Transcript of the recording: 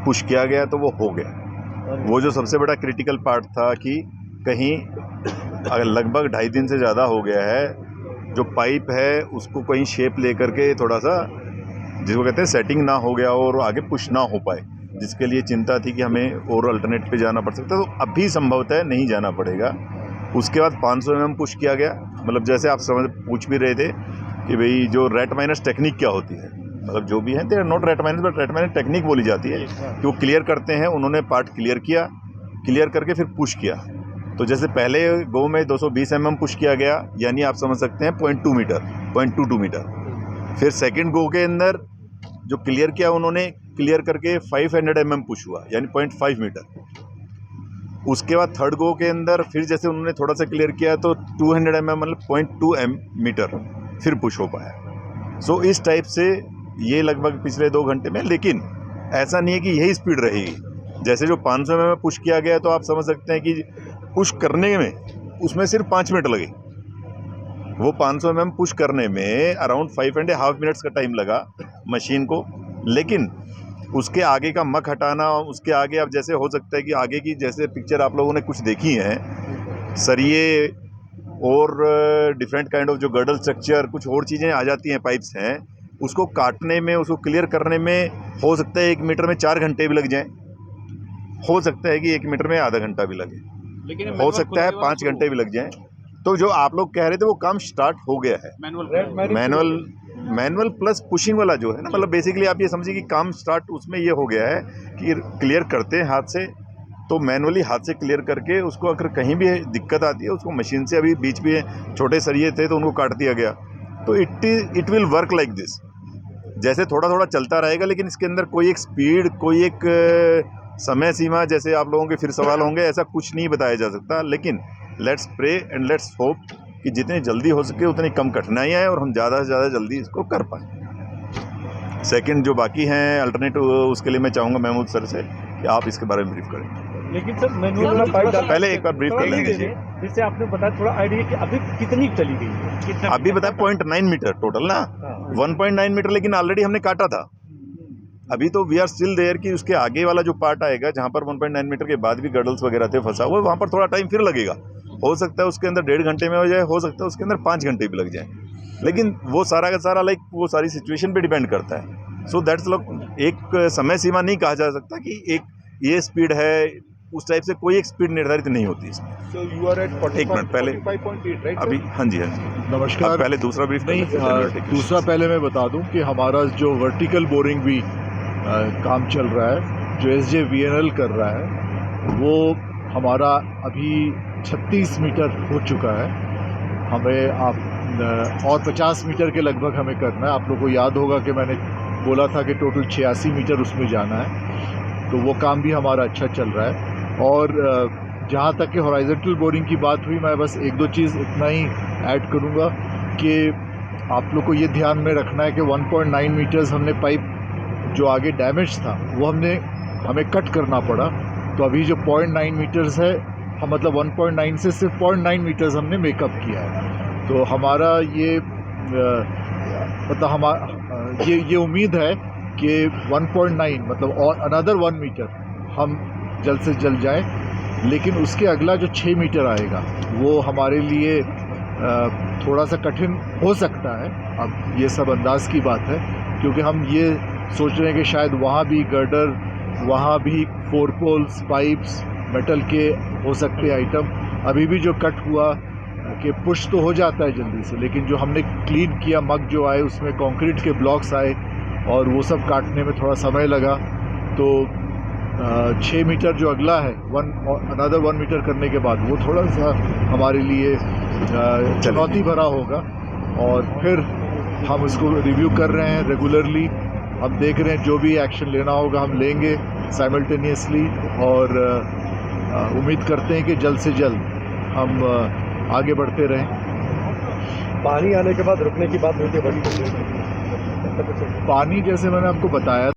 Push किया गया तो वो हो गया। वो जो सबसे बड़ा क्रिटिकल पार्ट था कि कहीं अगर लगभग 2.5 दिन से ज़्यादा हो गया है, जो पाइप है उसको कहीं शेप लेकर के थोड़ा सा जिसको कहते हैं सेटिंग ना हो गया और आगे पुश ना हो पाए, जिसके लिए चिंता थी कि हमें और अल्टरनेट पे जाना पड़ सकता है। तो अभी संभवतः नहीं जाना पड़ेगा। उसके बाद 500 mm पुश किया गया। मतलब जैसे आप पूछ भी रहे थे कि भाई जो रेट माइनस टेक्निक क्या होती है, मतलब जो भी है they are not rat miners but rat minus technique बोली जाती है कि वो क्लियर करते हैं। उन्होंने पार्ट क्लियर किया, क्लियर करके फिर पुश किया। तो जैसे पहले गो में 220 mm पुश किया गया, यानी आप समझ सकते हैं 0.2 मीटर 0.22 मीटर। फिर सेकेंड गो के अंदर जो क्लियर किया उन्होंने, क्लियर करके 500 mm पुश हुआ, यानी 0.5 मीटर। उसके बाद थर्ड गो के अंदर फिर जैसे उन्होंने थोड़ा सा क्लियर किया तो 200 mm मतलब 0.2 मीटर फिर पुश हो पाया। सो इस टाइप से ये लगभग पिछले 2 घंटे में, लेकिन ऐसा नहीं है कि यही स्पीड रहेगी। जैसे जो 500 mm पुश किया गया तो आप समझ सकते हैं कि पुश करने में उसमें सिर्फ 5 मिनट लगे। वो 500 mm पुश करने में अराउंड 5.5 मिनट्स का टाइम लगा मशीन को। लेकिन उसके आगे का मक हटाना, उसके आगे अब जैसे हो सकता है कि आगे की जैसे पिक्चर आप लोगों ने कुछ देखी हैं, सरिये और डिफरेंट काइंड ऑफ जो गर्डल स्ट्रक्चर, कुछ और चीज़ें आ जाती हैं, पाइप्स हैं, उसको काटने में, उसको क्लियर करने में हो सकता है 1 मीटर में 4 घंटे भी लग जाएं, हो सकता है कि 1 मीटर में आधा घंटा भी लगे, लेकिन हो सकता है 5 घंटे भी लग जाएं। तो जो आप लोग कह रहे थे वो काम स्टार्ट हो गया है, मैनुअल प्लस पुशिंग वाला जो है ना, मतलब बेसिकली आप ये समझिए कि काम स्टार्ट उसमें ये हो गया है कि क्लियर करते हैं हाथ से, तो मैनुअली हाथ से क्लियर करके उसको अगर कहीं भी दिक्कत आती है उसको मशीन से, अभी बीच में छोटे सरिये थे तो उनको काट दिया गया। तो it will work like this, जैसे थोड़ा थोड़ा चलता रहेगा, लेकिन इसके अंदर कोई एक स्पीड, कोई एक समय सीमा, जैसे आप लोगों के फिर सवाल होंगे, ऐसा कुछ नहीं बताया जा सकता। लेकिन let's pray and let's hope कि जितनी जल्दी हो सके उतनी कम कठिनाइयाँ हैं और हम ज़्यादा से ज़्यादा जल्दी इसको कर पाएँ। सेकंड जो बाकी हैं अल्टरनेटिव, उसके लिए मैं चाहूँगा महमूद सर से कि आप इसके बारे में ब्रीफ करें। लेकिन सर मैनुअल पहले एक बार ब्रीफ कर लेंगे। जिससे आपने बताया थोड़ा आइडिया कि अभी कितनी चली गई है, अभी बताया 0.9 मीटर टोटल ना, 1.9 मीटर, लेकिन ऑलरेडी हमने काटा था। अभी तो वी आर स्टिल देयर कि उसके आगे वाला जो पार्ट आएगा जहाँ पर 1.9 मीटर के बाद भी गर्डल्स वगैरह थे फंसा हुआ, वहाँ पर थोड़ा टाइम फिर लगेगा। हो सकता है उसके अंदर 1.5 घंटे में हो जाए, हो सकता है उसके अंदर 5 घंटे भी लग जाए, लेकिन वो सारा का सारा वो सारी सिचुएशन पे डिपेंड करता है। सो दैट्स एक समय सीमा नहीं कहा जा सकता कि एक ये स्पीड है, उस टाइप से कोई एक स्पीड निर्धारित नहीं होती इसमें। So you are at 45, एक मिनट पहले 45.8, right, अभी, हाँ जी नमस्कार। पहले दूसरा ब्रीफ नहीं, दूसरा पहले मैं बता दूं कि हमारा जो वर्टिकल बोरिंग भी काम चल रहा है, जो SJVNL कर रहा है, वो हमारा अभी 36 मीटर हो चुका है। हमें और 50 मीटर के लगभग हमें करना है। आप लोग को याद होगा कि मैंने बोला था कि टोटल 86 मीटर उसमें जाना है, तो वो काम भी हमारा अच्छा चल रहा है। और जहाँ तक कि हॉरिजॉन्टल बोरिंग की बात हुई, मैं बस 1-2 चीज़ इतना ही ऐड करूँगा कि आप लोग को ये ध्यान में रखना है कि 1.9 मीटर्स हमने पाइप जो आगे डैमेज था वो हमें कट करना पड़ा। तो अभी जो 0.9 मीटर्स है, हम मतलब 1.9 से सिर्फ 0.9 मीटर्स हमने मेकअप किया है। तो हमारा ये मतलब ये उम्मीद है कि 1.9 मतलब और अनदर 1 मीटर हम जल्द से जल्द जाएं। लेकिन उसके अगला जो 6 मीटर आएगा वो हमारे लिए थोड़ा सा कठिन हो सकता है। अब ये सब अंदाज की बात है, क्योंकि हम ये सोच रहे हैं कि शायद वहाँ भी गर्डर, वहाँ भी 4 पोल्स, पाइप्स, मेटल के हो सकते आइटम। अभी भी जो कट हुआ कि पुश तो हो जाता है जल्दी से, लेकिन जो हमने क्लीन किया मग जो आए उसमें कंक्रीट के ब्लॉक्स आए और वो सब काटने में थोड़ा समय लगा। तो 6 मीटर जो अगला है, अनदर 1 मीटर करने के बाद वो थोड़ा सा हमारे लिए चुनौती भरा होगा। और फिर हम इसको रिव्यू कर रहे हैं रेगुलरली। हम देख रहे हैं जो भी एक्शन लेना होगा हम लेंगे साइमल्टेनियसली, और उम्मीद करते हैं कि जल्द से जल्द हम आगे बढ़ते रहें। पानी आने के बाद रुकने की बात होती है, पानी जैसे मैंने आपको बताया